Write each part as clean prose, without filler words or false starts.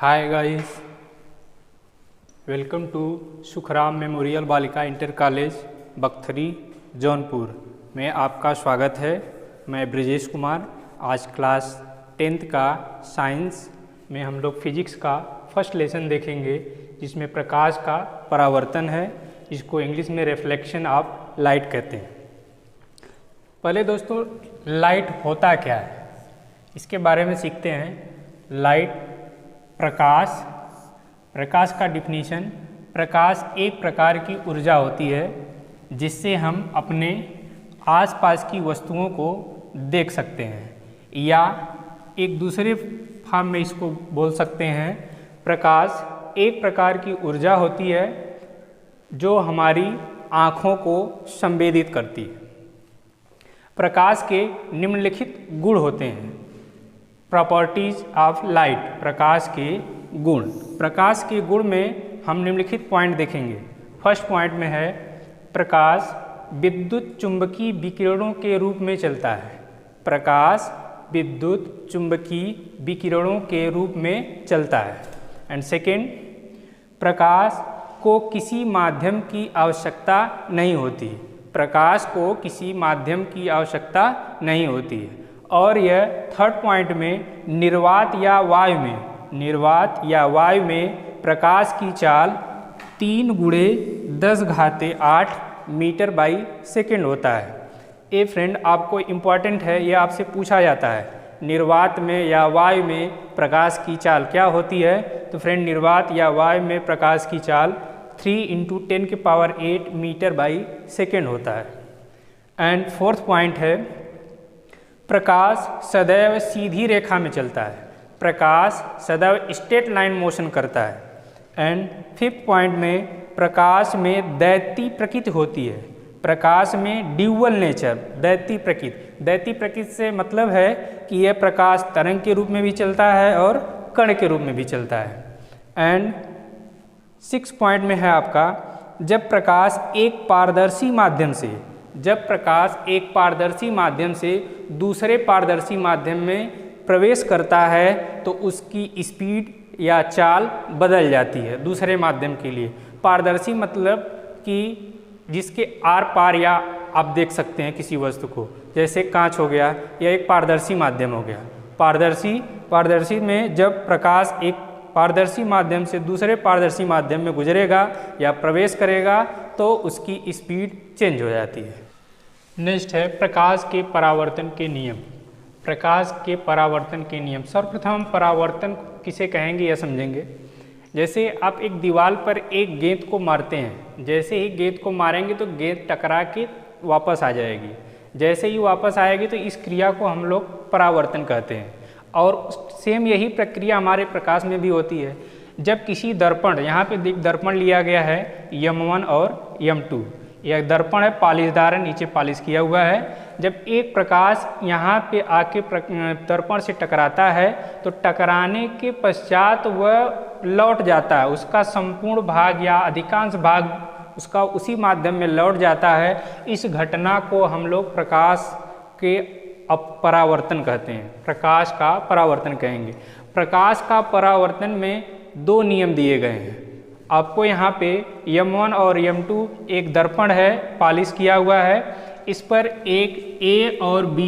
Hi guys, welcome to Sukhram memorial Balika inter college Bakhtari Jaunpur में आपका स्वागत है। मैं ब्रजेश कुमार। आज क्लास 10th का साइंस में हम लोग फिजिक्स का फर्स्ट लेसन देखेंगे, जिसमें प्रकाश का परावर्तन है। इसको इंग्लिश में रिफ्लेक्शन ऑफ लाइट कहते हैं। पहले दोस्तों, लाइट होता क्या है इसके बारे में सीखते हैं। लाइट प्रकाश का डिफिनीशन। प्रकाश एक प्रकार की ऊर्जा होती है जिससे हम अपने आसपास की वस्तुओं को देख सकते हैं, या एक दूसरे फॉर्म में इसको बोल सकते हैं। प्रकाश एक प्रकार की ऊर्जा होती है जो हमारी आँखों को संवेदित करती है। प्रकाश के निम्नलिखित गुण होते हैं। प्रॉपर्टीज ऑफ लाइट, प्रकाश के गुण। प्रकाश के गुण में हम निम्नलिखित पॉइंट देखेंगे। फर्स्ट पॉइंट में है, प्रकाश विद्युत चुंबकीय विकिरणों के रूप में चलता है। प्रकाश विद्युत चुंबकीय विकिरणों के रूप में चलता है। एंड सेकेंड, प्रकाश को किसी माध्यम की आवश्यकता नहीं होती। प्रकाश को किसी माध्यम की आवश्यकता नहीं होती है। और यह थर्ड पॉइंट में, निर्वात या वायु में प्रकाश की चाल 3 × 10⁸ मीटर बाई सेकेंड होता है। ये फ्रेंड आपको इम्पॉर्टेंट है, ये आपसे पूछा जाता है। निर्वात में या वायु में प्रकाश की चाल क्या होती है? तो फ्रेंड, निर्वात या वायु में प्रकाश की चाल 3 × 10⁸ मीटर बाई सेकेंड होता है। एंड फोर्थ पॉइंट है, प्रकाश सदैव सीधी रेखा में चलता है। प्रकाश सदैव स्ट्रेट लाइन मोशन करता है। एंड फिफ्थ पॉइंट में, प्रकाश में दैत्य प्रकृति होती है। प्रकाश में ड्यूअल नेचर, दैत्य प्रकृति। दैत्य प्रकृति से मतलब है कि यह प्रकाश तरंग के रूप में भी चलता है और कण के रूप में भी चलता है। एंड सिक्स पॉइंट में है आपका, जब प्रकाश एक पारदर्शी माध्यम से दूसरे पारदर्शी माध्यम में प्रवेश करता है तो उसकी स्पीड या चाल बदल जाती है दूसरे माध्यम के लिए। पारदर्शी मतलब कि जिसके आर पार या आप देख सकते हैं किसी वस्तु को, जैसे कांच हो गया, या एक पारदर्शी माध्यम हो गया। पारदर्शी में जब प्रकाश एक पारदर्शी माध्यम से दूसरे पारदर्शी माध्यम में गुजरेगा या प्रवेश करेगा तो उसकी स्पीड चेंज हो जाती है। नेक्स्ट है, प्रकाश के परावर्तन के नियम। प्रकाश के परावर्तन के नियम। सर्वप्रथम परावर्तन किसे कहेंगे यह समझेंगे। जैसे आप एक दीवार पर एक गेंद को मारते हैं, जैसे ही गेंद को मारेंगे तो गेंद टकरा के वापस आ जाएगी। जैसे ही वापस आएगी तो इस क्रिया को हम लोग परावर्तन कहते हैं। और सेम यही प्रक्रिया हमारे प्रकाश में भी होती है। जब किसी दर्पण, यहाँ पे दर्पण लिया गया है M1 और M2, यह दर्पण है, पॉलिशदार है, नीचे पॉलिश किया हुआ है। जब एक प्रकाश यहाँ पे आके दर्पण से टकराता है तो टकराने के पश्चात वह लौट जाता है, उसका संपूर्ण भाग या अधिकांश भाग उसका उसी माध्यम में लौट जाता है। इस घटना को हम लोग प्रकाश के परावर्तन कहते हैं। प्रकाश का परावर्तन कहेंगे। प्रकाश का परावर्तन में 2 नियम दिए गए हैं आपको। यहाँ पे M1 और M2 एक दर्पण है, पॉलिश किया हुआ है। इस पर एक A और B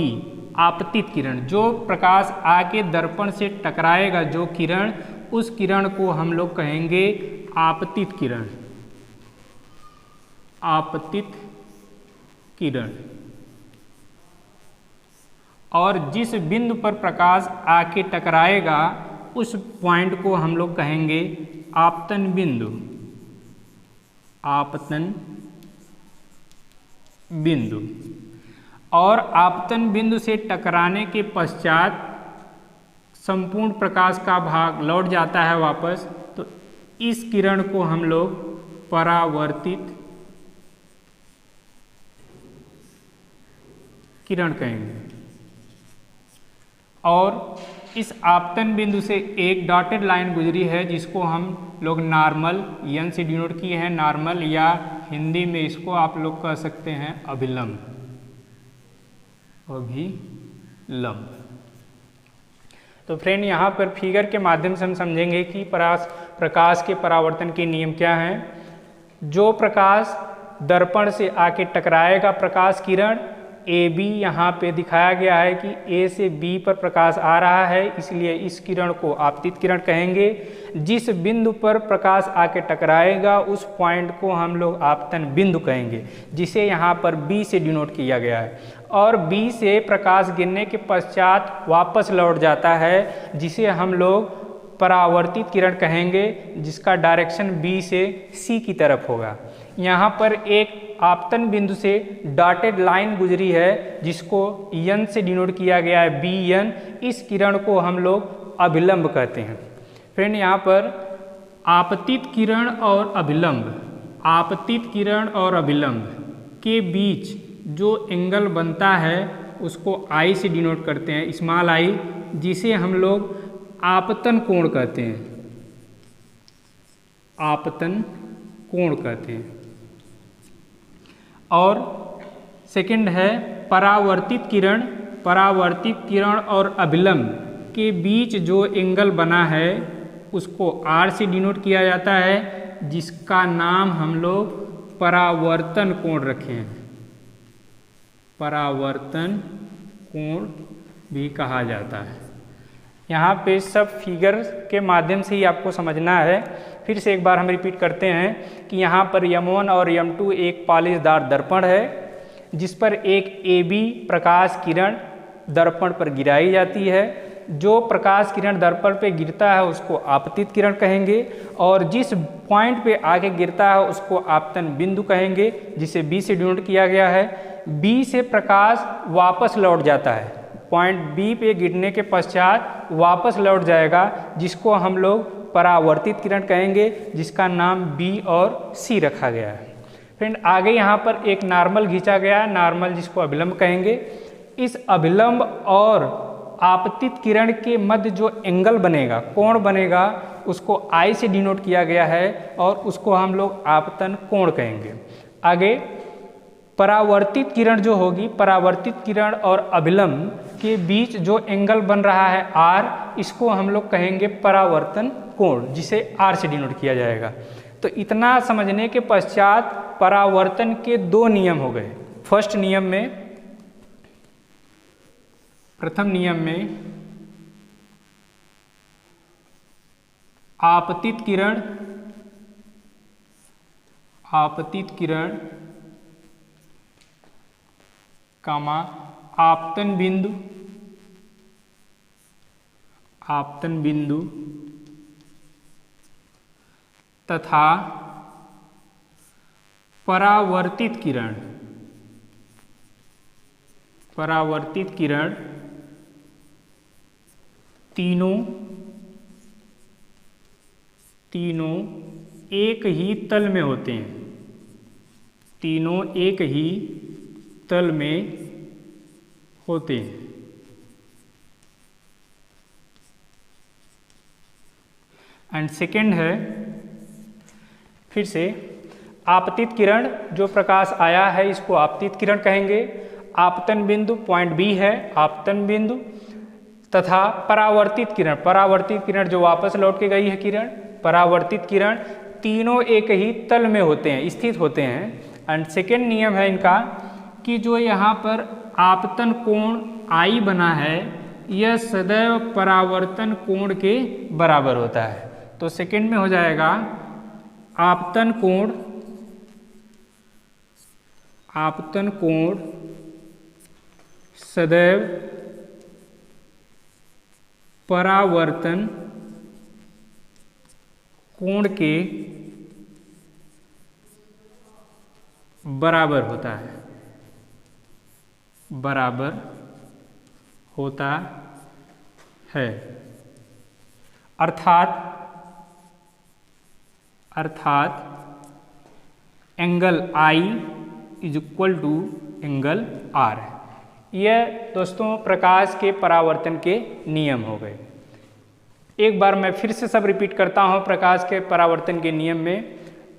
आपतित किरण, जो प्रकाश आके दर्पण से टकराएगा जो किरण, उस किरण को हम लोग कहेंगे आपतित किरण। आपतित किरण। और जिस बिंदु पर प्रकाश आके टकराएगा उस पॉइंट को हम लोग कहेंगे आपतन बिंदु। आपतन बिंदु। और आपतन बिंदु से टकराने के पश्चात संपूर्ण प्रकाश का भाग लौट जाता है वापस, तो इस किरण को हम लोग परावर्तित किरण कहेंगे। और इस आपतन बिंदु से एक डॉटेड लाइन गुजरी है जिसको हम लोग नॉर्मल, n से डिनोट किए हैं नॉर्मल, या हिंदी में इसको आप लोग कह सकते हैं अभिलंब। तो फ्रेंड यहाँ पर फिगर के माध्यम से हम समझेंगे कि प्रकाश के परावर्तन के नियम क्या हैं। जो प्रकाश दर्पण से आके टकराएगा प्रकाश किरण, ए बी यहाँ पे दिखाया गया है कि ए से बी पर प्रकाश आ रहा है, इसलिए इस किरण को आपतित किरण कहेंगे। जिस बिंदु पर प्रकाश आके टकराएगा उस पॉइंट को हम लोग आपतन बिंदु कहेंगे, जिसे यहाँ पर बी से डिनोट किया गया है। और बी से प्रकाश गिरने के पश्चात वापस लौट जाता है, जिसे हम लोग परावर्तित किरण कहेंगे, जिसका डायरेक्शन बी से सी की तरफ होगा। यहाँ पर एक आपतन बिंदु से डॉटेड लाइन गुजरी है, जिसको यन से डिनोट किया गया है, बी एन। इस किरण को हम लोग अभिलंब कहते हैं। फ्रेंड यहाँ पर आपतित किरण और अभिलंब, आपतित किरण और अभिलंब के बीच जो एंगल बनता है उसको आई से डिनोट करते हैं, स्मॉल आई, जिसे हम लोग आपतन कोण कहते हैं, आपतन कोण कहते हैं। और सेकंड है परावर्तित किरण। परावर्तित किरण और अभिलंब के बीच जो एंगल बना है उसको आर से डिनोट किया जाता है, जिसका नाम हम लोग परावर्तन कोण रखे हैं, परावर्तन कोण भी कहा जाता है। यहाँ पे सब फिगर के माध्यम से ही आपको समझना है। फिर से एक बार हम रिपीट करते हैं कि यहाँ पर M1 और M2 एक पॉलिशदार दर्पण है, जिस पर एक AB प्रकाश किरण दर्पण पर गिराई जाती है। जो प्रकाश किरण दर्पण पे गिरता है उसको आपतित किरण कहेंगे, और जिस पॉइंट पे आके गिरता है उसको आपतन बिंदु कहेंगे, जिसे B से डिनोट किया गया है। B से प्रकाश वापस लौट जाता है, पॉइंट बी पे गिरने के पश्चात वापस लौट जाएगा, जिसको हम लोग परावर्तित किरण कहेंगे, जिसका नाम बी और सी रखा गया है। फ्रेंड आगे यहाँ पर एक नॉर्मल खींचा गया है, नॉर्मल जिसको अभिलंब कहेंगे। इस अभिलंब और आपतित किरण के मध्य जो एंगल बनेगा, कोण बनेगा, उसको आई से डिनोट किया गया है और उसको हम लोग आपतन कोण कहेंगे। आगे परावर्तित किरण जो होगी, परावर्तित किरण और अभिलंब के बीच जो एंगल बन रहा है आर, इसको हम लोग कहेंगे परावर्तन कोण, जिसे आर से डिनोट किया जाएगा। तो इतना समझने के पश्चात परावर्तन के दो नियम हो गए। फर्स्ट नियम में, प्रथम नियम में आपतित किरण, आपतित किरण कामा आपतन बिंदु, आपतन बिंदु तथा परावर्तित किरण, परावर्तित किरण तीनों एक ही तल में होते हैं, तीनों एक ही तल में होते हैं। एंड सेकेंड है, फिर से आपतित किरण, जो प्रकाश आया है इसको आपतित किरण कहेंगे। आपतन बिंदु पॉइंट बी है, आपतन बिंदु, तथा परावर्तित किरण, परावर्तित किरण जो वापस लौट के गई है किरण, परावर्तित किरण, तीनों एक ही तल में होते हैं, स्थित होते हैं। एंड सेकेंड नियम है इनका कि जो यहाँ पर आपतन कोण आई बना है, यह सदैव परावर्तन कोण के बराबर होता है। तो सेकेंड में हो जाएगा आपतन कोण, आपतन कोण सदैव परावर्तन कोण के बराबर होता है, बराबर होता है। अर्थात angle I is equal to angle R। यह दोस्तों प्रकाश के परावर्तन के नियम हो गए। एक बार मैं फिर से सब रिपीट करता हूँ। प्रकाश के परावर्तन के नियम में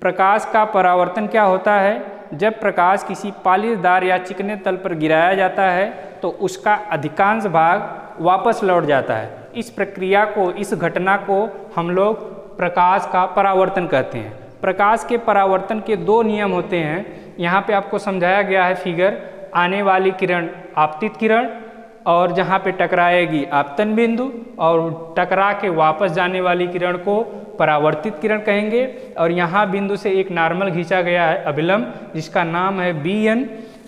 प्रकाश का परावर्तन क्या होता है? जब प्रकाश किसी पालिशदार या चिकने तल पर गिराया जाता है तो उसका अधिकांश भाग वापस लौट जाता है, इस प्रक्रिया को, इस घटना को हम लोग प्रकाश का परावर्तन कहते हैं। प्रकाश के परावर्तन के दो नियम होते हैं, यहाँ पे आपको समझाया गया है फिगर। आने वाली किरण आपतित किरण, और जहाँ पे टकराएगी आपतन बिंदु, और टकरा के वापस जाने वाली किरण को परावर्तित किरण कहेंगे। और यहाँ बिंदु से एक नॉर्मल खींचा गया है अभिलंब, जिसका नाम है BN।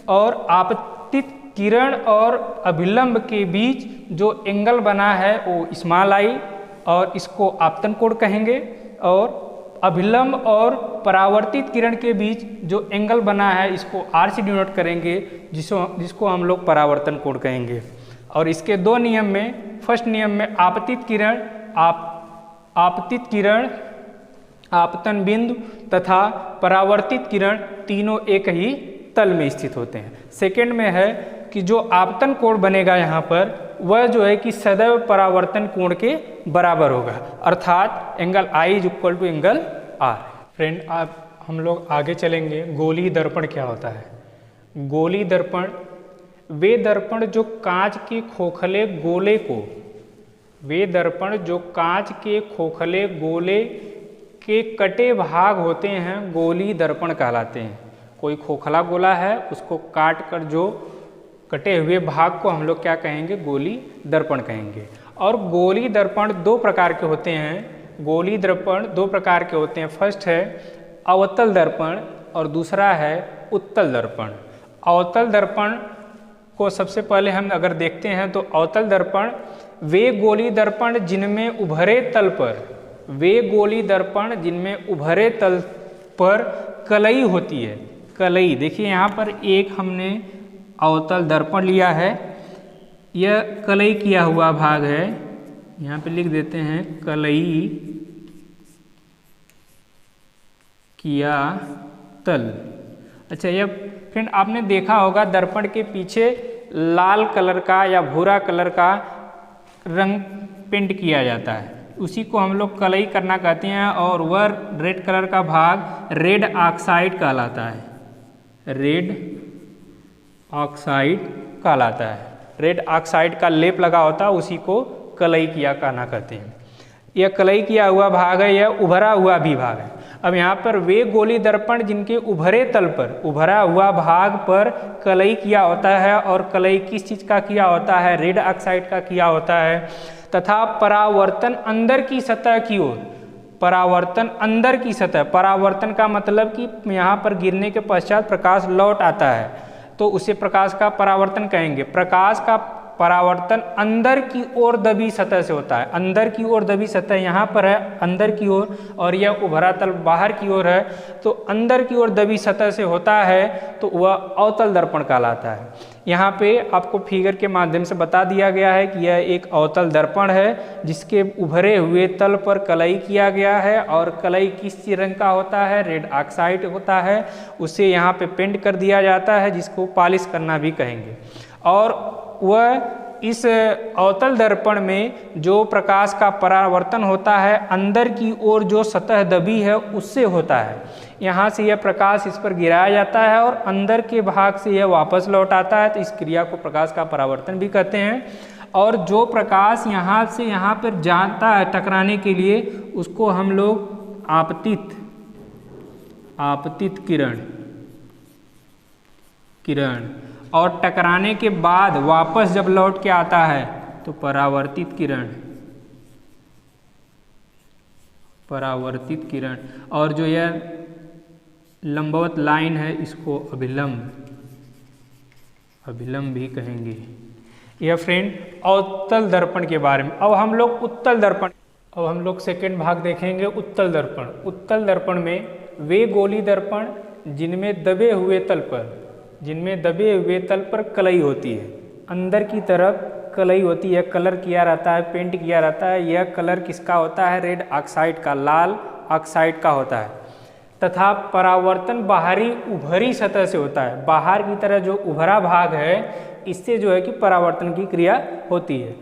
और आपतित किरण और अभिलंब के बीच जो एंगल बना है वो स्मॉल आई, और इसको आपतन कोण कहेंगे। और अभिलंब और परावर्तित किरण के बीच जो एंगल बना है इसको R से डिनोट करेंगे, जिसको हम लोग परावर्तन कोण कहेंगे। और इसके दो नियम में, फर्स्ट नियम में आपतित किरण, आपतन बिंदु तथा परावर्तित किरण तीनों एक ही तल में स्थित होते हैं। सेकेंड में है कि जो आपतन कोण बनेगा यहाँ पर वह जो है कि सदैव परावर्तन कोण के बराबर होगा, अर्थात angle I = angle R। Friend, आप हम लोग आगे चलेंगे। गोलीय दर्पण क्या होता है? गोलीय दर्पण वे दर्पण जो कांच के खोखले गोले को, वे दर्पण जो कांच के खोखले गोले के कटे भाग होते हैं गोलीय दर्पण कहलाते हैं। कोई खोखला गोला है, उसको काट कर जो कटे हुए भाग को हम लोग क्या कहेंगे? गोलीय दर्पण कहेंगे। और गोलीय दर्पण दो प्रकार के होते हैं। गोलीय दर्पण दो प्रकार के होते हैं। फर्स्ट है अवतल दर्पण और दूसरा है उत्तल दर्पण। अवतल दर्पण को सबसे पहले हम अगर देखते हैं तो अवतल दर्पण वे गोलीय दर्पण जिनमें उभरे तल पर, वे गोलीय दर्पण जिनमें उभरे तल पर कलई होती है। कलई देखिए यहाँ पर एक हमने अवतल दर्पण लिया है, यह कलई किया हुआ भाग है, यहाँ पे लिख देते हैं कलई किया तल। अच्छा, यह फ्रेंड आपने देखा होगा दर्पण के पीछे लाल कलर का या भूरा कलर का रंग पेंट किया जाता है, उसी को हम लोग कलई करना कहते हैं। और वह रेड कलर का भाग रेड ऑक्साइड कहलाता है, रेड ऑक्साइड कहलाता है। रेड ऑक्साइड का लेप लगा होता है, उसी को कलई किया कहना कहते हैं। यह कलई किया हुआ भाग है, यह उभरा हुआ भी भाग है। अब यहाँ पर वे गोलीय दर्पण जिनके उभरे तल पर, उभरा हुआ भाग पर कलई किया होता है, और कलई किस चीज़ का किया होता है? रेड ऑक्साइड का किया होता है। तथा परावर्तन अंदर की सतह की ओर, परावर्तन अंदर की सतह, परावर्तन का मतलब कि यहाँ पर गिरने के पश्चात प्रकाश लौट आता है, तो उसे प्रकाश का परावर्तन कहेंगे। प्रकाश का परावर्तन अंदर की ओर दबी सतह से होता है। अंदर की ओर दबी सतह यहाँ पर है अंदर की ओर, और यह उभरा तल बाहर की ओर है, तो अंदर की ओर दबी सतह से होता है तो वह अवतल दर्पण कहलाता है। यहाँ पे आपको फिगर के माध्यम से बता दिया गया है कि यह एक अवतल दर्पण है जिसके उभरे हुए तल पर कलई किया गया है, और कलई किस रंग का होता है? रेड ऑक्साइड होता है। उसे यहाँ पे पेंट कर दिया जाता है, जिसको पॉलिश करना भी कहेंगे। और वह इस अवतल दर्पण में जो प्रकाश का परावर्तन होता है अंदर की ओर जो सतह दबी है उससे होता है। यहाँ से यह प्रकाश इस पर गिराया जाता है और अंदर के भाग से यह वापस लौट आता है, तो इस क्रिया को प्रकाश का परावर्तन भी कहते हैं। और जो प्रकाश यहाँ से यहाँ पर जाता है टकराने के लिए, उसको हम लोग आपतित किरण, और टकराने के बाद वापस जब लौट के आता है तो परावर्तित किरण, और जो यह लंबवत लाइन है इसको अभिलंब भी कहेंगे। यह फ्रेंड अवतल दर्पण के बारे में। अब हम लोग उत्तल दर्पण, अब हम लोग सेकेंड भाग देखेंगे उत्तल दर्पण। उत्तल दर्पण में वे गोलीय दर्पण जिनमें दबे हुए तल पर कलई होती है, अंदर की तरफ कलई होती है, कलर किया रहता है, पेंट किया रहता है। यह कलर किसका होता है? रेड ऑक्साइड का, लाल ऑक्साइड का होता है। तथा परावर्तन बाहरी उभरी सतह से होता है। बाहर की तरह जो उभरा भाग है इससे जो है कि परावर्तन की क्रिया होती है,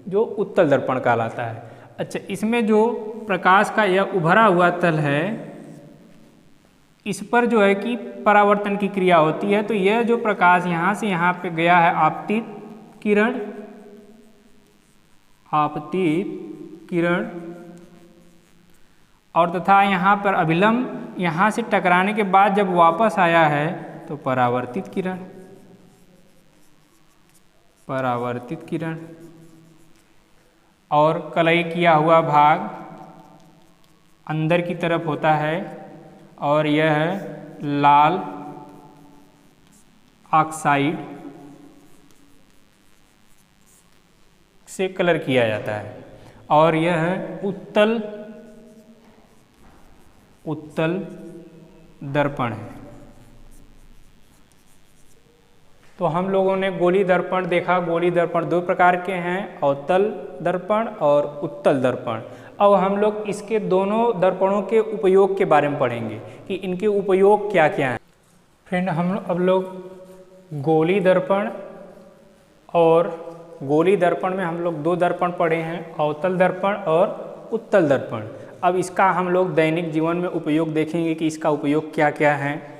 जो उत्तल दर्पण कहलाता है। अच्छा, इसमें जो प्रकाश का यह उभरा हुआ तल है इस पर जो है कि परावर्तन की क्रिया होती है, तो यह जो प्रकाश यहाँ से यहाँ पे गया है आपतित आपतित किरण और तथा यहाँ पर अभिलंब यहाँ से टकराने के बाद जब वापस आया है तो परावर्तित किरण, परावर्तित किरण। और कलई किया हुआ भाग अंदर की तरफ होता है और यह लाल ऑक्साइड से कलर किया जाता है और यह उत्तल दर्पण है। तो हम लोगों ने गोली दर्पण देखा। गोली दर्पण दो प्रकार के हैं, अवतल दर्पण और उत्तल दर्पण। अब हम लोग इसके दोनों दर्पणों के उपयोग के बारे में पढ़ेंगे कि इनके उपयोग क्या क्या हैं। फ्रेंड, हम अब लोग गोली दर्पण और गोली दर्पण में हम लोग दो दर्पण पढ़े हैं, अवतल दर्पण और उत्तल दर्पण। अब इसका हम लोग दैनिक जीवन में उपयोग देखेंगे कि इसका उपयोग क्या क्या है।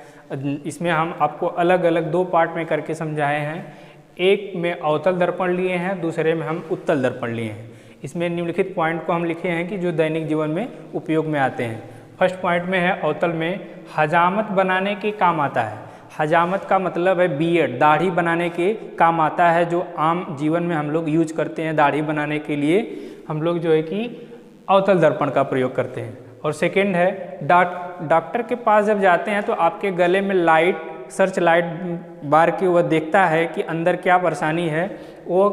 इसमें हम आपको अलग अलग दो पार्ट में करके समझाए हैं। एक में अवतल दर्पण लिए हैं, दूसरे में हम उत्तल दर्पण लिए हैं। इसमें निम्नलिखित पॉइंट को हम लिखे हैं कि जो दैनिक जीवन में उपयोग में आते हैं। फर्स्ट पॉइंट में है अवतल में हजामत बनाने के काम आता है। हजामत का मतलब है बियर्ड, दाढ़ी बनाने के काम आता है, जो आम जीवन में हम लोग यूज करते हैं। दाढ़ी बनाने के लिए हम लोग जो है कि अवतल दर्पण का प्रयोग करते हैं। और सेकेंड है डॉक्टर के पास जब जाते हैं तो आपके गले में लाइट, सर्च लाइट बार के वह देखता है कि अंदर क्या परेशानी है। वो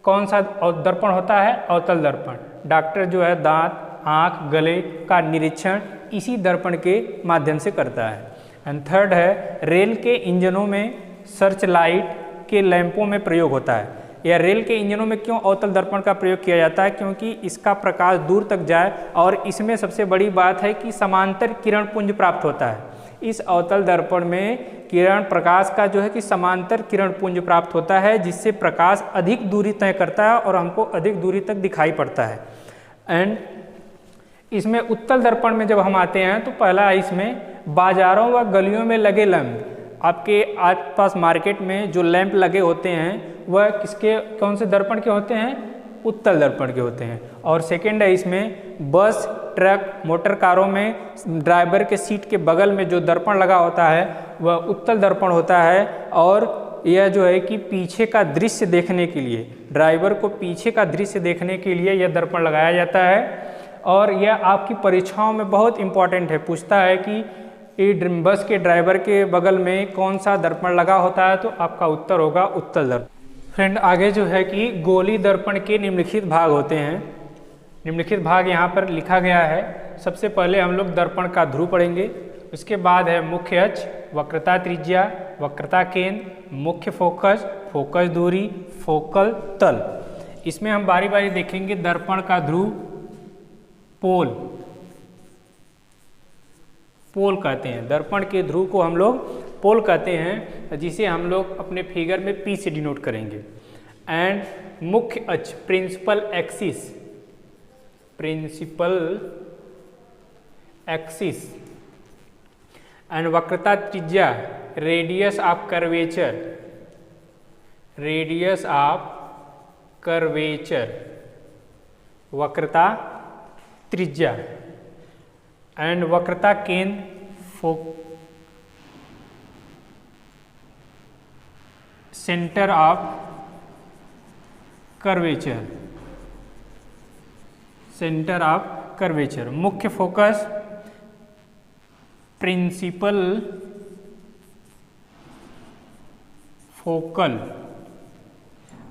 कौन सा दर्पण होता है? अवतल दर्पण। डॉक्टर जो है दांत, आँख, गले का निरीक्षण इसी दर्पण के माध्यम से करता है। एंड थर्ड है रेल के इंजनों में सर्च लाइट के लैंपों में प्रयोग होता है। या रेल के इंजनों में क्यों अवतल दर्पण का प्रयोग किया जाता है? क्योंकि इसका प्रकाश दूर तक जाए और इसमें सबसे बड़ी बात है कि समांतर किरण पुंज प्राप्त होता है। इस अवतल दर्पण में किरण प्रकाश का जो है कि समांतर किरण पुंज प्राप्त होता है, जिससे प्रकाश अधिक दूरी तय करता है और हमको अधिक दूरी तक दिखाई पड़ता है। एंड इसमें उत्तल दर्पण में जब हम आते हैं तो पहला इसमें बाजारों व गलियों में लगे लैंप, आपके आसपास मार्केट में जो लैंप लगे होते हैं वह किसके, कौन से दर्पण के होते हैं? उत्तल दर्पण के होते हैं। और सेकेंड है इसमें बस, ट्रक, मोटर कारों में ड्राइवर के सीट के बगल में जो दर्पण लगा होता है वह उत्तल दर्पण होता है। और यह जो है कि पीछे का दृश्य देखने के लिए, ड्राइवर को पीछे का दृश्य देखने के लिए यह दर्पण लगाया जाता है। और यह आपकी परीक्षाओं में बहुत इंपॉर्टेंट है, पूछता है कि बस के ड्राइवर के बगल में कौन सा दर्पण लगा होता है, तो आपका उत्तर होगा उत्तल दर्पण। फ्रेंड, आगे जो है कि गोली दर्पण के निम्नलिखित भाग होते हैं। निम्नलिखित भाग यहाँ पर लिखा गया है। सबसे पहले हम लोग दर्पण का ध्रुव पढ़ेंगे, उसके बाद है मुख्य अक्ष, वक्रता त्रिज्या, वक्रता केंद्र, मुख्य फोकस, फोकस दूरी, फोकल तल। इसमें हम बारी बारी देखेंगे। दर्पण का ध्रुव पोल, पोल कहते हैं। दर्पण के ध्रुव को हम लोग पोल कहते हैं, जिसे हम लोग अपने फिगर में P से डिनोट करेंगे। एंड मुख्य अक्ष principal axis, principal axis. And वक्रता त्रिज्या radius of curvature, radius of curvature, वक्रता त्रिज्या। एंड वक्रता केंद्र centre of curvature, centre of curvature. मुख्य focus principal focal.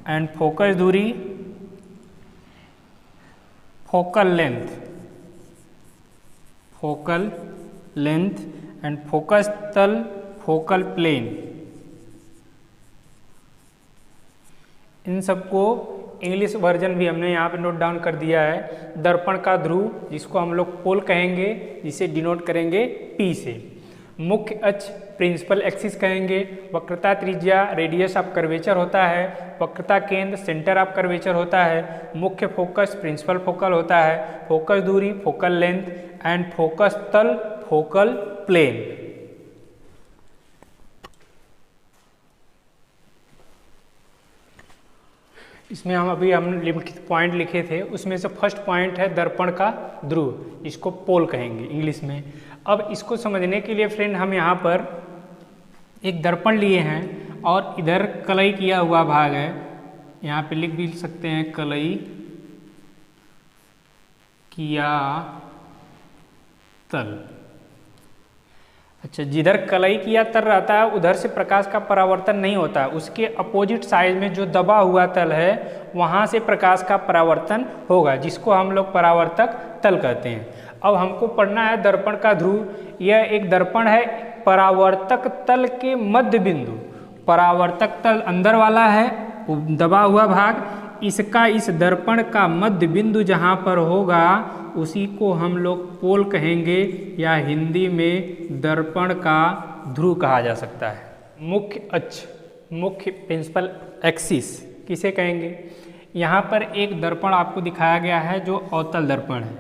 And focus दूरी focal length, focal length. And focus तल फोकल प्लेन। इन सबको इंग्लिश वर्जन भी हमने यहाँ पे नोट डाउन कर दिया है। दर्पण का ध्रुव, जिसको हम लोग पोल कहेंगे, जिसे डिनोट करेंगे P से। मुख्य अक्ष प्रिंसिपल एक्सिस कहेंगे। वक्रता त्रिज्या रेडियस ऑफ कर्वेचर होता है। वक्रता केंद्र सेंटर ऑफ कर्वेचर होता है। मुख्य फोकस प्रिंसिपल फोकल होता है। फोकस दूरी फोकल लेंथ। एंड फोकस तल फोकल प्लेन। इसमें हम लिमिट पॉइंट लिखे थे, उसमें से फर्स्ट पॉइंट है दर्पण का ध्रुव, इसको पोल कहेंगे इंग्लिश में। अब इसको समझने के लिए फ्रेंड हम यहाँ पर एक दर्पण लिए हैं और इधर कलई किया हुआ भाग है, यहाँ पे लिख भी सकते हैं कलई किया तल। अच्छा, जिधर कलई किया तल रहता है उधर से प्रकाश का परावर्तन नहीं होता, उसके अपोजिट साइड में जो दबा हुआ तल है वहाँ से प्रकाश का परावर्तन होगा, जिसको हम लोग परावर्तक तल कहते हैं। अब हमको पढ़ना है दर्पण का ध्रुव। यह एक दर्पण है, परावर्तक तल के मध्य बिंदु, परावर्तक तल अंदर वाला है दबा हुआ भाग, इसका इस दर्पण का मध्य बिंदु जहाँ पर होगा उसी को हम लोग पोल कहेंगे, या हिंदी में दर्पण का ध्रुव कहा जा सकता है। मुख्य अक्ष, मुख्य प्रिंसिपल एक्सिस किसे कहेंगे? यहाँ पर एक दर्पण आपको दिखाया गया है जो अवतल दर्पण है।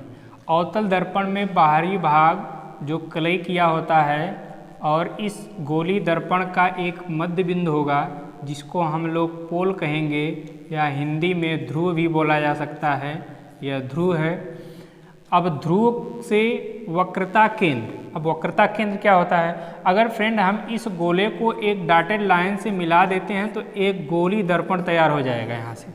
अवतल दर्पण में बाहरी भाग जो कलई किया होता है और इस गोली दर्पण का एक मध्य बिंदु होगा जिसको हम लोग पोल कहेंगे, या हिंदी में ध्रुव भी बोला जा सकता है, यह ध्रुव है। अब ध्रुव से वक्रता केंद्र, अब वक्रता केंद्र क्या होता है? अगर फ्रेंड हम इस गोले को एक डॉटेड लाइन से मिला देते हैं तो एक गोली दर्पण तैयार हो जाएगा, यहाँ से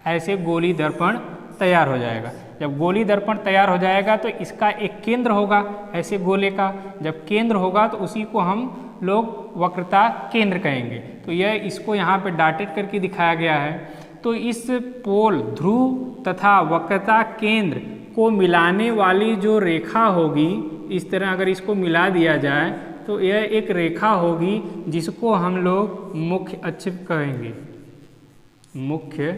ऐसे गोली दर्पण तैयार हो जाएगा। जब गोली दर्पण तैयार हो जाएगा तो इसका एक केंद्र होगा ऐसे गोले का, जब केंद्र होगा तो उसी को हम लोग वक्रता केंद्र कहेंगे। तो यह इसको यहाँ पे डॉटेड करके दिखाया गया है। तो इस पोल, ध्रुव तथा वक्रता केंद्र को मिलाने वाली जो रेखा होगी, इस तरह अगर इसको मिला दिया जाए तो यह एक रेखा होगी जिसको हम लोग मुख्य अक्ष कहेंगे, मुख्य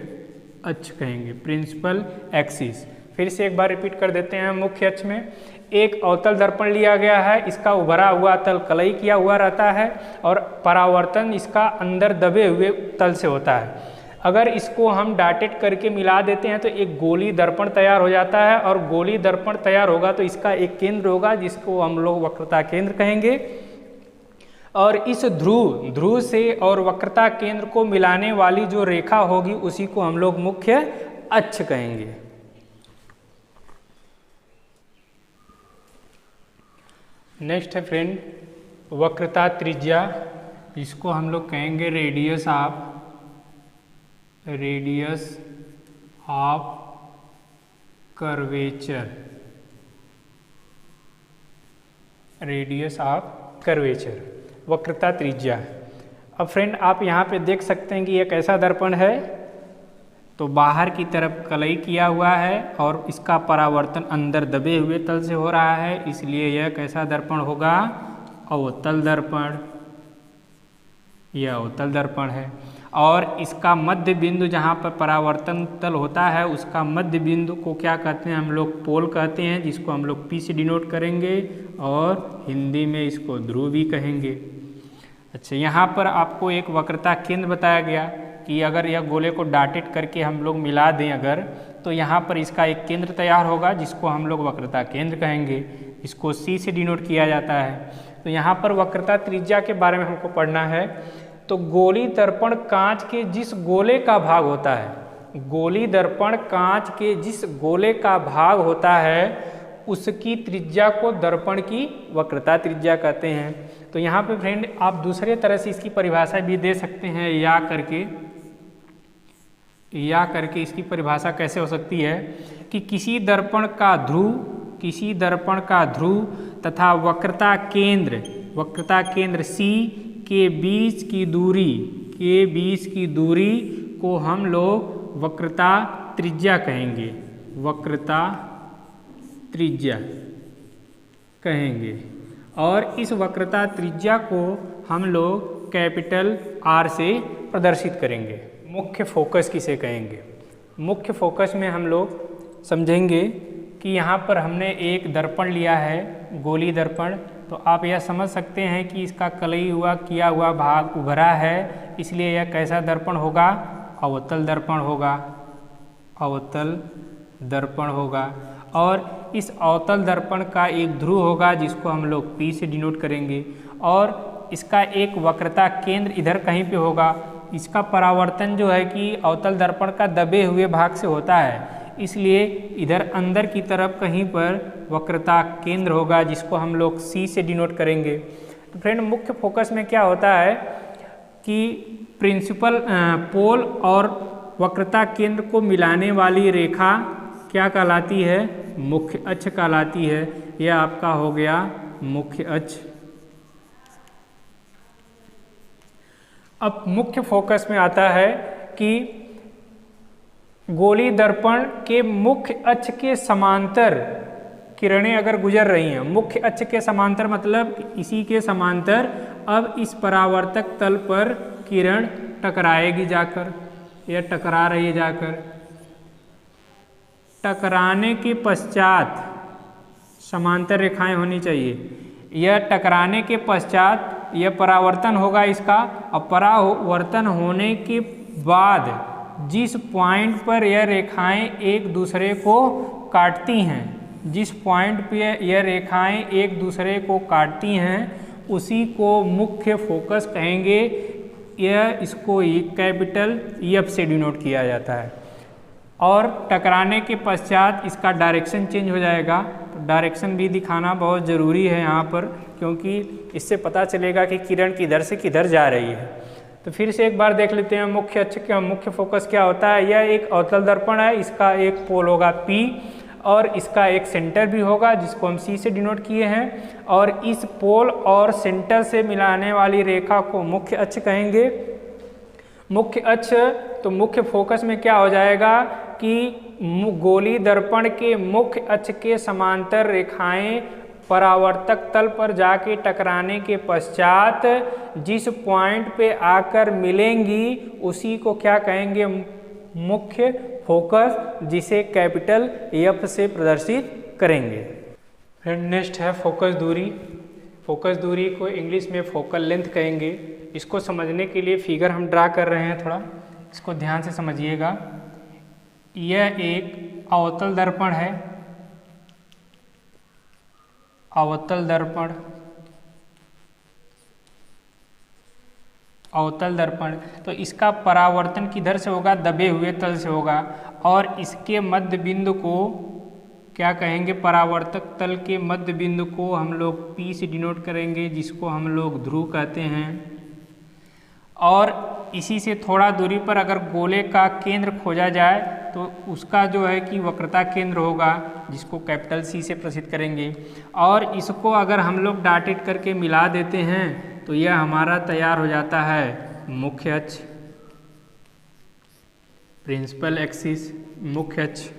अक्ष कहेंगे, प्रिंसिपल एक्सिस। फिर से एक बार रिपीट कर देते हैं। मुख्य अक्ष में एक अवतल दर्पण लिया गया है, इसका उभरा हुआ तल कलई किया हुआ रहता है और परावर्तन इसका अंदर दबे हुए तल से होता है। अगर इसको हम डॉटेड करके मिला देते हैं तो एक गोली दर्पण तैयार हो जाता है, और गोली दर्पण तैयार होगा तो इसका एक केंद्र होगा जिसको हम लोग वक्रता केंद्र कहेंगे। और इस ध्रुव से और वक्रता केंद्र को मिलाने वाली जो रेखा होगी उसी को हम लोग मुख्य अक्ष कहेंगे। नेक्स्ट है फ्रेंड वक्रता त्रिज्या, इसको हम लोग कहेंगे radius of curvature, radius of curvature, वक्रता त्रिज्या। अब फ्रेंड आप यहाँ पे देख सकते हैं कि एक ऐसा दर्पण है, तो बाहर की तरफ कलई किया हुआ है और इसका परावर्तन अंदर दबे हुए तल से हो रहा है, इसलिए यह कैसा दर्पण होगा? अवतल दर्पण, यह अवतल दर्पण है। और इसका मध्य बिंदु जहाँ पर परावर्तन तल होता है उसका मध्य बिंदु को क्या कहते हैं? हम लोग पोल कहते हैं, जिसको हम लोग P से डिनोट करेंगे और हिंदी में इसको ध्रुव भी कहेंगे। अच्छा, यहाँ पर आपको एक वक्रता केंद्र बताया गया कि अगर यह गोले को डॉटेड करके हम लोग मिला दें अगर, तो यहाँ पर इसका एक केंद्र तैयार होगा जिसको हम लोग वक्रता केंद्र कहेंगे, इसको C से डिनोट किया जाता है। तो यहाँ पर वक्रता त्रिज्या के बारे में हमको पढ़ना है। तो गोली दर्पण कांच के जिस गोले का भाग होता है, गोली दर्पण कांच के जिस गोले का भाग होता है उसकी त्रिज्या को दर्पण की वक्रता त्रिज्या कहते हैं। तो यहाँ पे फ्रेंड आप दूसरे तरह से इसकी परिभाषा भी दे सकते हैं, या करके इसकी परिभाषा कैसे हो सकती है कि किसी दर्पण का ध्रुव तथा वक्रता केंद्र C के बीच की दूरी को हम लोग वक्रता त्रिज्या कहेंगे, वक्रता त्रिज्या कहेंगे। और इस वक्रता त्रिज्या को हम लोग कैपिटल R से प्रदर्शित करेंगे। मुख्य फोकस किसे कहेंगे? मुख्य फोकस में हम लोग समझेंगे कि यहाँ पर हमने एक दर्पण लिया है, गोली दर्पण, तो आप यह समझ सकते हैं कि इसका कलई हुआ किया हुआ भाग उभरा है, इसलिए यह कैसा दर्पण होगा? अवतल दर्पण होगा, अवतल दर्पण होगा। और इस अवतल दर्पण का एक ध्रुव होगा जिसको हम लोग P से डिनोट करेंगे, और इसका एक वक्रता केंद्र इधर कहीं पे होगा, इसका परावर्तन जो है कि अवतल दर्पण का दबे हुए भाग से होता है, इसलिए इधर अंदर की तरफ कहीं पर वक्रता केंद्र होगा, जिसको हम लोग C से डिनोट करेंगे। तो फ्रेंड मुख्य फोकस में क्या होता है कि प्रिंसिपल पोल और वक्रता केंद्र को मिलाने वाली रेखा क्या कहलाती है? मुख्य अक्ष कहलाती है। यह आपका हो गया मुख्य अक्ष। अब मुख्य फोकस में आता है कि गोलीय दर्पण के मुख्य अक्ष के समांतर किरणें अगर गुजर रही हैं, मुख्य अक्ष के समांतर मतलब इसी के समांतर, अब इस परावर्तक तल पर किरण टकराएगी जाकर, यह टकरा रही है जाकर। टकराने के पश्चात समांतर रेखाएं होनी चाहिए। यह टकराने के पश्चात यह परावर्तन होगा इसका, और परावर्तन होने के बाद जिस पॉइंट पर यह रेखाएं एक दूसरे को काटती हैं, जिस पॉइंट पे यह रेखाएं एक दूसरे को काटती हैं, उसी को मुख्य फोकस कहेंगे। यह इसको कैपिटल F से डिनोट किया जाता है। और टकराने के पश्चात इसका डायरेक्शन चेंज हो जाएगा। तो डायरेक्शन भी दिखाना बहुत ज़रूरी है यहाँ पर, क्योंकि इससे पता चलेगा कि किरण किधर से किधर जा रही है। तो फिर से एक बार देख लेते हैं मुख्य अक्ष का मुख्य फोकस क्या होता है। यह एक अवतल दर्पण है, इसका एक पोल होगा P और इसका एक सेंटर भी होगा जिसको हम C से डिनोट किए हैं, और इस पोल और सेंटर से मिलाने वाली रेखा को मुख्य अक्ष कहेंगे। मुख्य अक्ष तो मुख्य फोकस में क्या हो जाएगा कि गोलीय दर्पण के मुख्य अक्ष के समांतर रेखाएं परावर्तक तल पर जाके टकराने के पश्चात जिस पॉइंट पे आकर मिलेंगी उसी को क्या कहेंगे? मुख्य फोकस, जिसे कैपिटल F से प्रदर्शित करेंगे। फिर नेक्स्ट है फोकस दूरी। फोकस दूरी को इंग्लिश में फोकल लेंथ कहेंगे। इसको समझने के लिए फिगर हम ड्रा कर रहे हैं, थोड़ा इसको ध्यान से समझिएगा। यह एक अवतल दर्पण है, अवतल दर्पण, अवतल दर्पण। तो इसका परावर्तन किधर से होगा? दबे हुए तल से होगा, और इसके मध्य बिंदु को क्या कहेंगे? परावर्तक तल के मध्य बिंदु को हम लोग P से डिनोट करेंगे, जिसको हम लोग ध्रुव कहते हैं। और इसी से थोड़ा दूरी पर अगर गोले का केंद्र खोजा जाए तो उसका जो है कि वक्रता केंद्र होगा, जिसको कैपिटल C से प्रदर्शित करेंगे। और इसको अगर हम लोग डॉटेड करके मिला देते हैं तो यह हमारा तैयार हो जाता है मुख्य अक्ष, प्रिंसिपल एक्सिस, मुख्य अक्ष।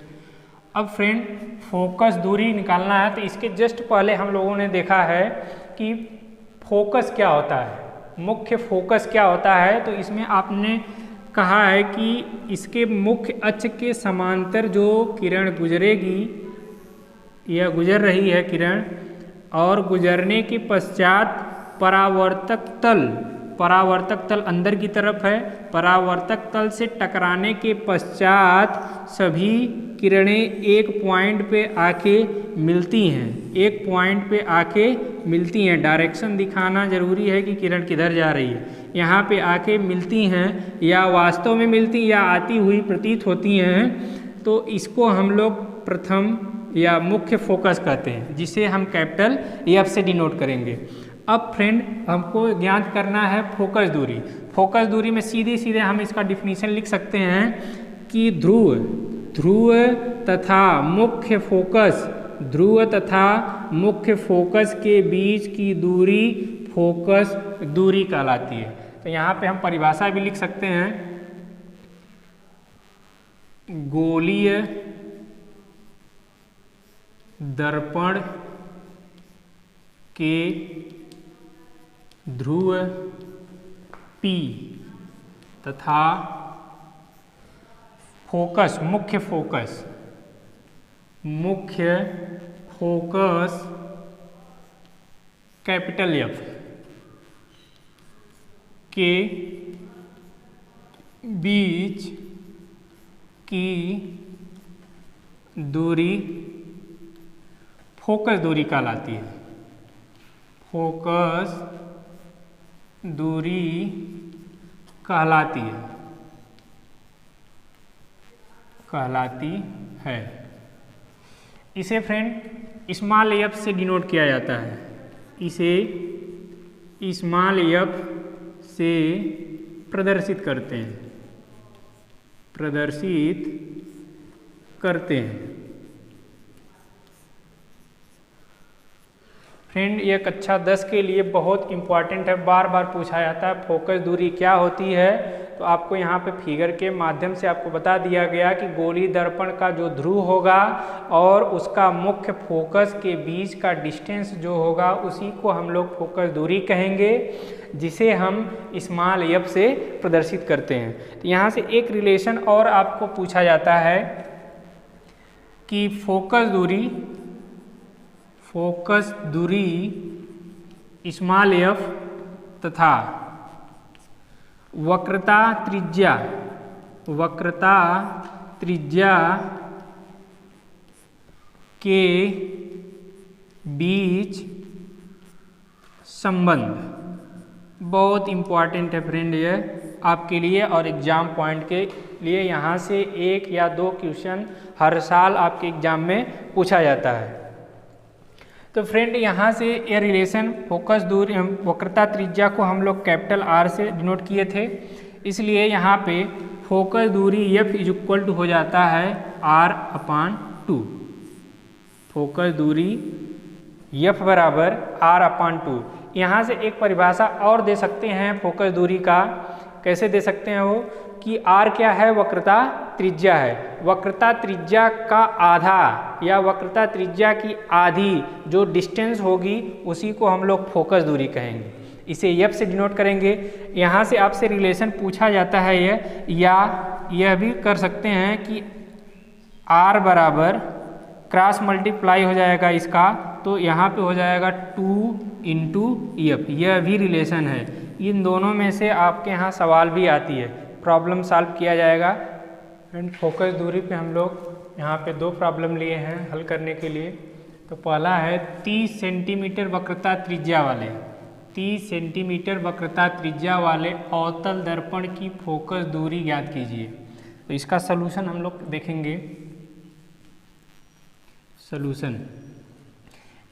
अब फ्रेंड फोकस दूरी निकालना है, तो इसके जस्ट पहले हम लोगों ने देखा है कि फोकस क्या होता है, मुख्य फोकस क्या होता है। तो इसमें आपने कहा है कि इसके मुख्य अक्ष के समांतर जो किरण गुजरेगी, यह गुजर रही है किरण, और गुजरने के पश्चात परावर्तक तल अंदर की तरफ है, परावर्तक तल से टकराने के पश्चात सभी किरणें एक पॉइंट पे आके मिलती हैं, एक पॉइंट पे आके मिलती हैं। डायरेक्शन दिखाना जरूरी है कि किरण किधर जा रही है। यहाँ पे आके मिलती हैं, या वास्तव में मिलती या आती हुई प्रतीत होती हैं, तो इसको हम लोग प्रथम या मुख्य फोकस कहते हैं, जिसे हम कैपिटल F से डिनोट करेंगे। अब फ्रेंड हमको ज्ञात करना है फोकस दूरी। फोकस दूरी में सीधे सीधे हम इसका डिफिनीशन लिख सकते हैं कि ध्रुव तथा मुख्य फोकस, ध्रुव तथा मुख्य फोकस के बीच की दूरी फोकस दूरी कहलाती है। तो यहाँ पे हम परिभाषा भी लिख सकते हैं, गोलीय दर्पण के ध्रुव P तथा फोकस, मुख्य फोकस कैपिटल F के बीच की दूरी फोकस दूरी कहलाती है। फोकस दूरी कहलाती है। इसे फ्रेंड स्मॉल एफ से डिनोट किया जाता है, इसे स्मॉल एफ से प्रदर्शित करते हैं। फ्रेंड ये कक्षा 10 के लिए बहुत इम्पॉर्टेंट है, बार बार पूछा जाता है फोकस दूरी क्या होती है। तो आपको यहाँ पे फिगर के माध्यम से आपको बता दिया गया कि गोलीय दर्पण का जो ध्रुव होगा और उसका मुख्य फोकस के बीच का डिस्टेंस जो होगा उसी को हम लोग फोकस दूरी कहेंगे, जिसे हम स्मॉल एफ से प्रदर्शित करते हैं। तो यहाँ से एक रिलेशन और आपको पूछा जाता है कि फोकस दूरी स्मॉल एफ तथा वक्रता त्रिज्या के बीच संबंध बहुत इम्पॉर्टेंट है फ्रेंड ये आपके लिए और एग्जाम पॉइंट के लिए। यहाँ से 1 या 2 क्वेश्चन हर साल आपके एग्जाम में पूछा जाता है। तो फ्रेंड यहाँ से ये रिलेशन फोकस दूरी वक्रता त्रिज्या को हम लोग कैपिटल R से डिनोट किए थे, इसलिए यहाँ पे फोकस दूरी F इज इक्वल टू हो जाता है R/2। फोकस दूरी F बराबर R/2। यहाँ से एक परिभाषा और दे सकते हैं फोकस दूरी का, कैसे दे सकते हैं वो कि R क्या है, वक्रता त्रिज्या है। वक्रता त्रिज्या का आधा या वक्रता त्रिज्या की आधी जो डिस्टेंस होगी उसी को हम लोग फोकस दूरी कहेंगे, इसे F से डिनोट करेंगे। यहाँ से आपसे रिलेशन पूछा जाता है ये, या यह भी कर सकते हैं कि R बराबर क्रॉस मल्टीप्लाई हो जाएगा इसका, तो यहाँ पे हो जाएगा 2 × F। यह भी रिलेशन है। इन दोनों में से आपके यहाँ सवाल भी आती है, प्रॉब्लम सॉल्व किया जाएगा। एंड फोकस दूरी पे हम लोग यहाँ पे 2 प्रॉब्लम लिए हैं हल करने के लिए। तो पहला है 30 सेंटीमीटर वक्रता त्रिज्या वाले 30 सेंटीमीटर वक्रता त्रिज्या वाले अवतल दर्पण की फोकस दूरी ज्ञात कीजिए। तो इसका सलूशन हम लोग देखेंगे। सलूशन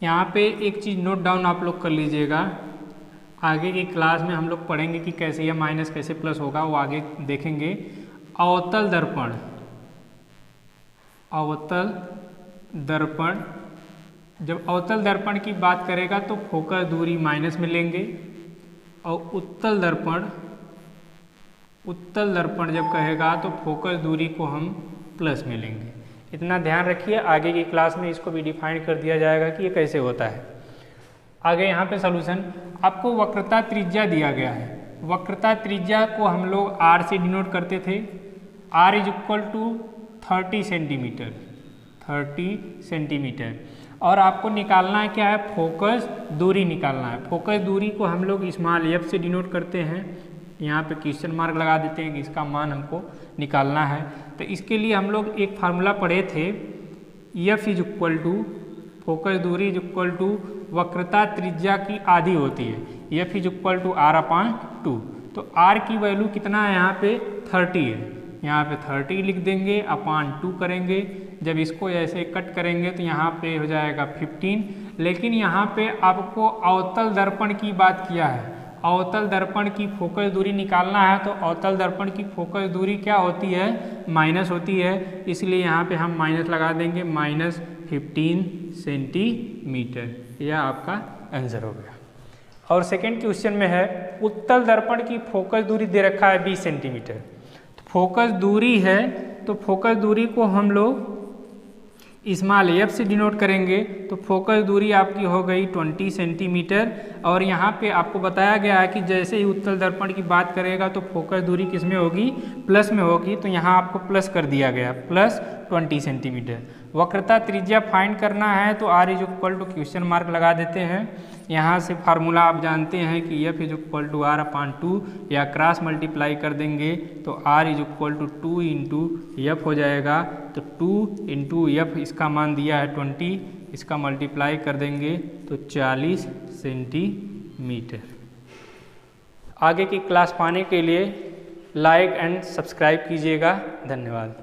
यहाँ पे एक चीज़ नोट डाउन आप लोग कर लीजिएगा, आगे की क्लास में हम लोग पढ़ेंगे कि कैसे यह माइनस कैसे प्लस होगा, वो आगे देखेंगे। अवतल दर्पण जब अवतल दर्पण की बात करेगा तो फोकस दूरी माइनस में लेंगे, और उत्तल दर्पण जब कहेगा तो फोकस दूरी को हम प्लस में लेंगे। इतना ध्यान रखिए, आगे की क्लास में इसको भी डिफाइन कर दिया जाएगा कि ये कैसे होता है। आगे यहाँ पे सॉल्यूशन, आपको वक्रता त्रिज्या दिया गया है। वक्रता त्रिज्या को हम लोग R से डिनोट करते थे। R is equal to 30 centimetre. और आपको निकालना है क्या है, फोकस दूरी निकालना है। फोकस दूरी को हम लोग स्मॉल f से डिनोट करते हैं, यहाँ पे क्वेश्चन मार्क लगा देते हैं कि इसका मान हमको निकालना है। तो इसके लिए हम लोग एक फार्मूला पढ़े थे, f is equal to focus दूरी इज इक्वल टू वक्रता त्रिज्या की आधी होती है, f is equal to R/2। तो R की वैल्यू कितना है यहाँ पे 30 है, यहाँ पे 30 लिख देंगे, /2 करेंगे। जब इसको ऐसे कट करेंगे तो यहाँ पे हो जाएगा 15। लेकिन यहाँ पे आपको अवतल दर्पण की बात किया है, अवतल दर्पण की फोकस दूरी निकालना है। तो अवतल दर्पण की फोकस दूरी क्या होती है, माइनस होती है, इसलिए यहाँ पे हम माइनस लगा देंगे, -15 सेंटीमीटर। यह आपका आंसर हो गया। और सेकेंड क्वेश्चन में है उत्तल दर्पण की फोकस दूरी दे रखा है 20 सेंटीमीटर। तो फोकस दूरी है तो फोकस दूरी को हम लोग स्मॉल f से डिनोट करेंगे। तो फोकस दूरी आपकी हो गई 20 सेंटीमीटर। और यहाँ पे आपको बताया गया है कि जैसे ही उत्तल दर्पण की बात करेगा तो फोकस दूरी किस में होगी, प्लस में होगी। तो यहाँ आपको प्लस कर दिया गया, +20 सेंटीमीटर। वक्रता त्रिज्या फाइंड करना है तो R is equal to question mark लगा देते हैं। यहाँ से फार्मूला आप जानते हैं कि f is equal to R/2 या क्रॉस मल्टीप्लाई कर देंगे तो R is equal to 2 × f हो जाएगा। तो 2 × f इसका मान दिया है 20, इसका मल्टीप्लाई कर देंगे तो 40 सेंटीमीटर। आगे की क्लास पाने के लिए लाइक एंड सब्सक्राइब कीजिएगा। धन्यवाद।